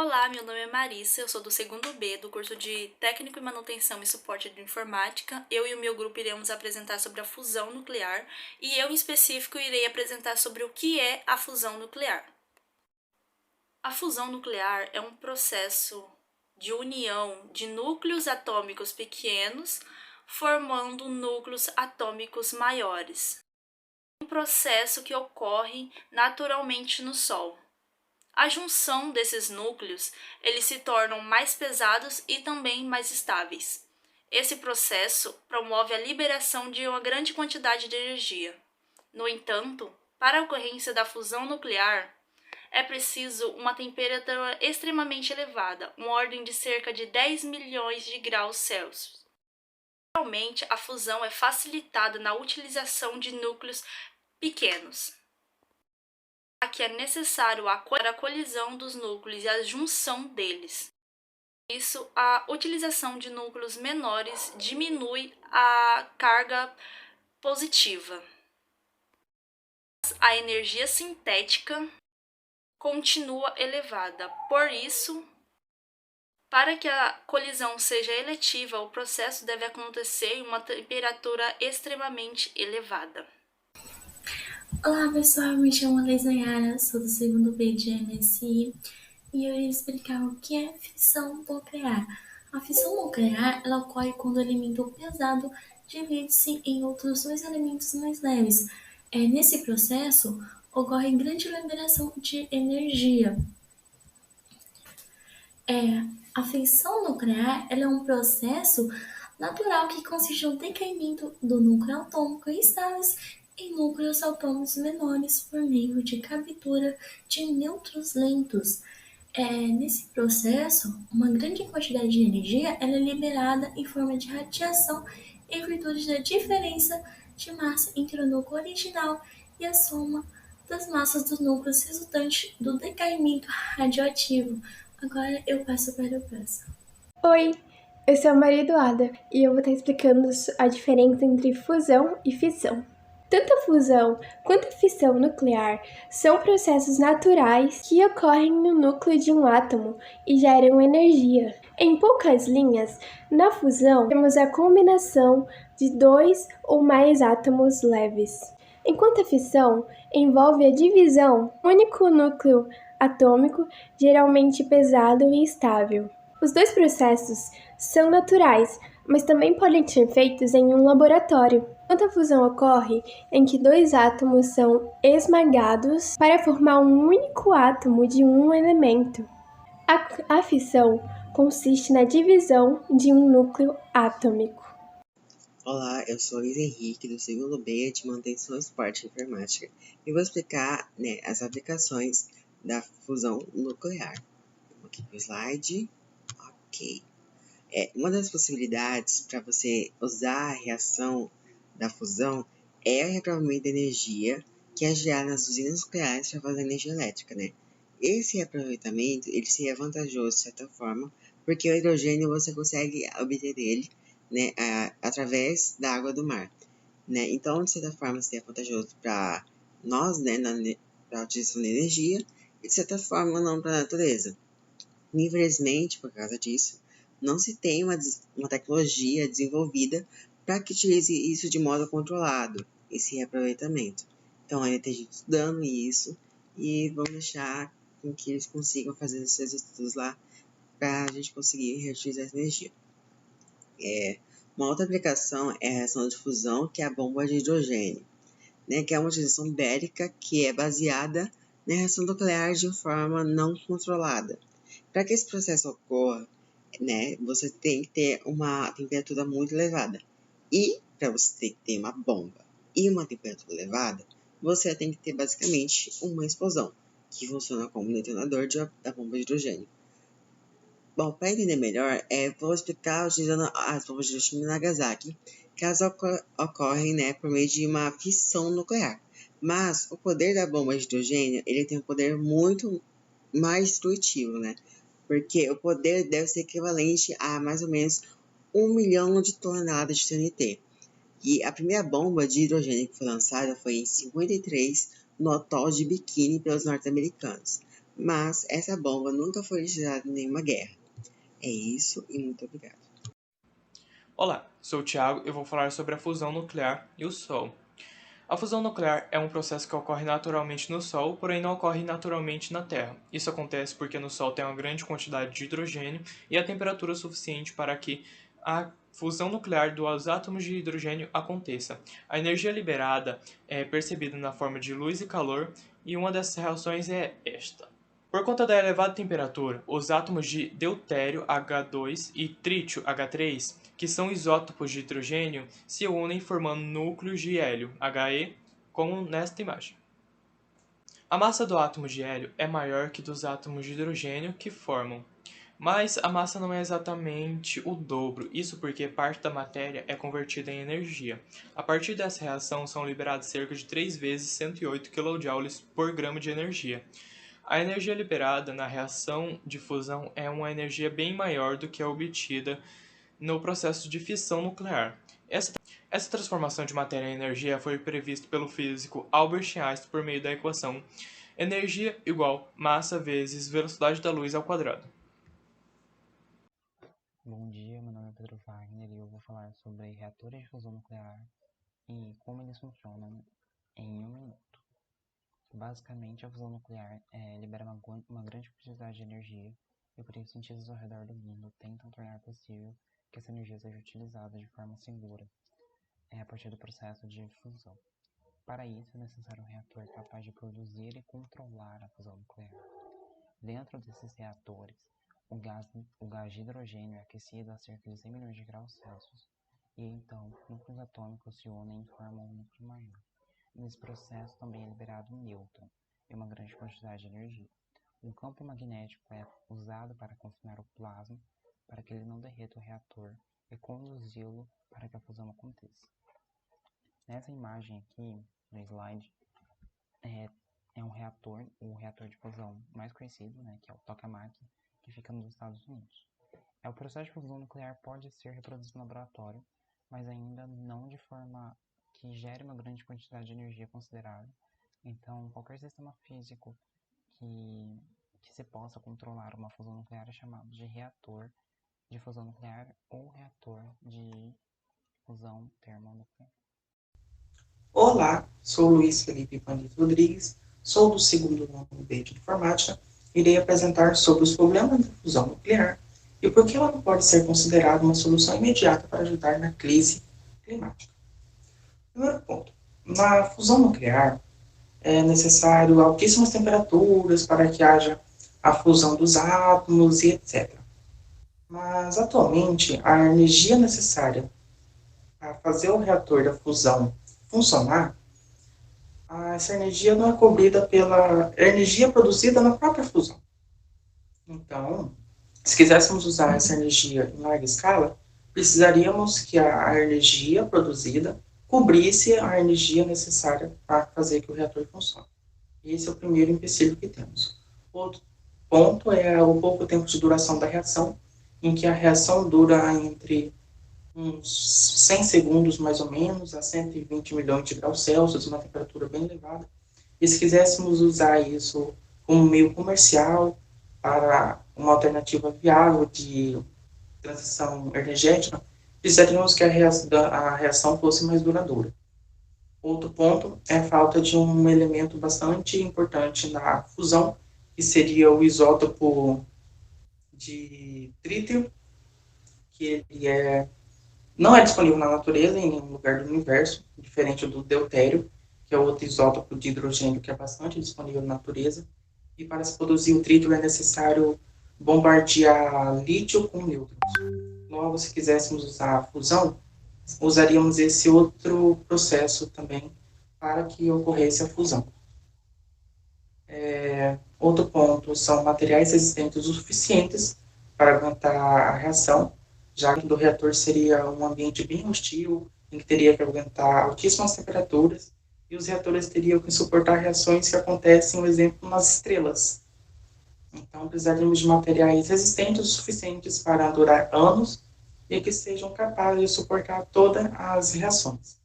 Olá, meu nome é Marissa, eu sou do segundo B, do curso de Técnico em Manutenção e Suporte de Informática. Eu e o meu grupo iremos apresentar sobre a fusão nuclear e eu, em específico, irei apresentar sobre o que é a fusão nuclear. A fusão nuclear é um processo de união de núcleos atômicos pequenos formando núcleos atômicos maiores. É um processo que ocorre naturalmente no Sol. A junção desses núcleos, eles se tornam mais pesados e também mais estáveis. Esse processo promove a liberação de uma grande quantidade de energia. No entanto, para a ocorrência da fusão nuclear, é preciso uma temperatura extremamente elevada, uma ordem de cerca de 10 milhões de graus Celsius. Geralmente, a fusão é facilitada na utilização de núcleos pequenos, que é necessário a colisão dos núcleos e a junção deles. Isso, a utilização de núcleos menores diminui a carga positiva. A energia sintética continua elevada. Por isso, para que a colisão seja eletiva, o processo deve acontecer em uma temperatura extremamente elevada. Olá pessoal, me chamo Leisa Yara, sou do segundo B de MSI e eu irei explicar o que é fissão nuclear. A fissão nuclear ela ocorre quando o elemento pesado divide-se em outros dois elementos mais leves. Nesse processo ocorre grande liberação de energia. A fissão nuclear ela é um processo natural que consiste no decaimento do núcleo atômico estáveis em núcleos atômicos menores por meio de captura de nêutrons lentos. Nesse processo, uma grande quantidade de energia ela é liberada em forma de radiação em virtude da diferença de massa entre o núcleo original e a soma das massas dos núcleos resultante do decaimento radioativo. Agora eu passo para o próximo. Oi, eu sou a Maria Eduarda e eu vou estar explicando a diferença entre fusão e fissão. Tanto a fusão quanto a fissão nuclear são processos naturais que ocorrem no núcleo de um átomo e geram energia. Em poucas linhas, na fusão temos a combinação de dois ou mais átomos leves, enquanto a fissão envolve a divisão de um único núcleo atômico, geralmente pesado e estável. Os dois processos são naturais, mas também podem ser feitos em um laboratório. Quando a fusão ocorre em que dois átomos são esmagados para formar um único átomo de um elemento. A fissão consiste na divisão de um núcleo atômico. Olá, eu sou Luiz Henrique, do segundo B de Manutenção e Suporte de Informática, e vou explicar as aplicações da fusão nuclear. Vamos aqui para o slide. Ok. Uma das possibilidades para você usar a reação da fusão é o reaproveitamento de energia que é gerada nas usinas nucleares para fazer energia elétrica, Esse reaproveitamento, ele seria vantajoso de certa forma, porque o hidrogênio você consegue obter dele, através da água do mar, Então, de certa forma, seria vantajoso para nós, para a utilização de energia, e de certa forma não para a natureza. Infelizmente, por causa disso, não se tem uma tecnologia desenvolvida para que utilize isso de modo controlado, esse reaproveitamento. Então, ainda tem gente estudando isso e vamos deixar com que eles consigam fazer esses estudos lá para a gente conseguir reutilizar essa energia. Uma outra aplicação é a reação de fusão, que é a bomba de hidrogênio, que é uma utilização bélica que é baseada na reação nuclear de forma não controlada. Para que esse processo ocorra, você tem que ter uma temperatura muito elevada. E para você ter uma bomba e uma temperatura elevada, você tem que ter basicamente uma explosão, que funciona como detonador da bomba de hidrogênio. Bom, para entender melhor, vou explicar utilizando as bombas de Hiroshima e Nagasaki, que elas ocorrem por meio de uma fissão nuclear. Mas o poder da bomba de hidrogênio, ele tem um poder muito mais destrutivo, Porque o poder deve ser equivalente a mais ou menos 1 milhão de toneladas de TNT. E a primeira bomba de hidrogênio que foi lançada foi em 53, no atol de Bikini, pelos norte-americanos. mas essa bomba nunca foi utilizada em nenhuma guerra. É isso e muito obrigado. Olá, sou o Thiago e eu vou falar sobre a fusão nuclear e o Sol. A fusão nuclear é um processo que ocorre naturalmente no Sol, porém não ocorre naturalmente na Terra. Isso acontece porque no Sol tem uma grande quantidade de hidrogênio e a temperatura suficiente para que a fusão nuclear dos átomos de hidrogênio aconteça. A energia liberada é percebida na forma de luz e calor, e uma dessas reações é esta. Por conta da elevada temperatura, os átomos de deutério H2 e trítio H3, que são isótopos de hidrogênio, se unem formando núcleos de hélio He, como nesta imagem. A massa do átomo de hélio é maior que dos átomos de hidrogênio que formam, mas a massa não é exatamente o dobro, isso porque parte da matéria é convertida em energia. A partir dessa reação são liberados cerca de 3 vezes 108 kJ por grama de energia. A energia liberada na reação de fusão é uma energia bem maior do que a obtida no processo de fissão nuclear. Essa transformação de matéria em energia foi prevista pelo físico Albert Einstein por meio da equação energia igual massa vezes velocidade da luz ao quadrado. Bom dia, meu nome é Pedro Wagner e eu vou falar sobre reatores de fusão nuclear e como eles funcionam em 1 minuto. Basicamente, a fusão nuclear libera uma grande quantidade de energia e por isso cientistas ao redor do mundo tentam tornar possível que essa energia seja utilizada de forma segura a partir do processo de fusão. Para isso, é necessário um reator capaz de produzir e controlar a fusão nuclear. Dentro desses reatores, o gás de hidrogênio é aquecido a cerca de 100 milhões de graus Celsius e então núcleos atômicos se unem e formam um núcleo maior. Nesse processo também é liberado um nêutron e uma grande quantidade de energia. Um campo magnético é usado para confinar o plasma para que ele não derreta o reator e conduzi-lo para que a fusão aconteça. Nessa imagem aqui, no slide, é um reator, o reator de fusão mais conhecido, que é o tokamak, que fica nos Estados Unidos. O processo de fusão nuclear pode ser reproduzido no laboratório, mas ainda não de forma que gere uma grande quantidade de energia considerável. Então, qualquer sistema físico que se possa controlar uma fusão nuclear é chamado de reator de fusão nuclear ou reator de fusão termonuclear. Olá, sou Luiz Felipe Panito Rodrigues, sou do segundo ano B de Informática e irei apresentar sobre os problemas da fusão nuclear e por que ela não pode ser considerada uma solução imediata para ajudar na crise climática. Primeiro ponto, na fusão nuclear é necessário altíssimas temperaturas para que haja a fusão dos átomos e etc. Mas atualmente a energia necessária para fazer o reator da fusão funcionar, essa energia não é cobrida pela energia produzida na própria fusão. Então, se quiséssemos usar essa energia em larga escala, precisaríamos que a energia produzida cobrisse a energia necessária para fazer que o reator funcione. Esse é o primeiro empecilho que temos. Outro ponto é o pouco tempo de duração da reação, em que a reação dura entre uns 100 segundos mais ou menos, a 120 milhões de graus Celsius, uma temperatura bem elevada. E se quiséssemos usar isso como meio comercial para uma alternativa viável de transição energética, precisaríamos que a reação fosse mais duradoura. Outro ponto é a falta de um elemento bastante importante na fusão, que seria o isótopo de trítio, que ele não é disponível na natureza em nenhum lugar do universo, diferente do deutério, que é outro isótopo de hidrogênio que é bastante disponível na natureza. E para se produzir o trítio é necessário bombardear lítio com nêutrons. Logo, se quiséssemos usar a fusão, usaríamos esse outro processo também para que ocorresse a fusão. Outro ponto são materiais resistentes o suficientes para aguentar a reação, já que o reator seria um ambiente bem hostil, em que teria que aguentar altíssimas temperaturas, e os reatores teriam que suportar reações que acontecem, por exemplo, nas estrelas. Então, precisaríamos de materiais resistentes o suficientes para durar anos e que sejam capazes de suportar todas as reações.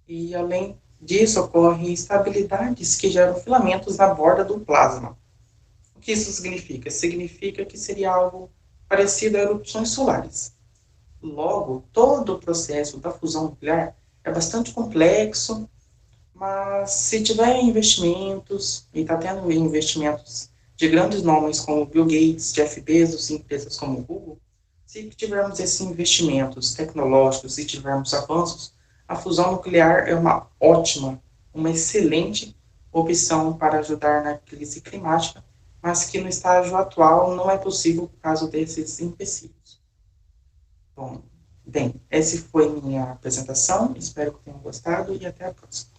E, além disso, ocorrem instabilidades que geram filamentos na borda do plasma. O que isso significa? Significa que seria algo parecido a erupções solares. Logo, todo o processo da fusão nuclear é bastante complexo, mas se tiver investimentos, e está tendo investimentos de grandes nomes como Bill Gates, Jeff Bezos e empresas como Google, se tivermos esses investimentos tecnológicos e tivermos avanços, a fusão nuclear é uma ótima, uma excelente opção para ajudar na crise climática, mas que no estágio atual não é possível por causa desses empecilhos. Bom, bem, essa foi minha apresentação, espero que tenham gostado e até a próxima.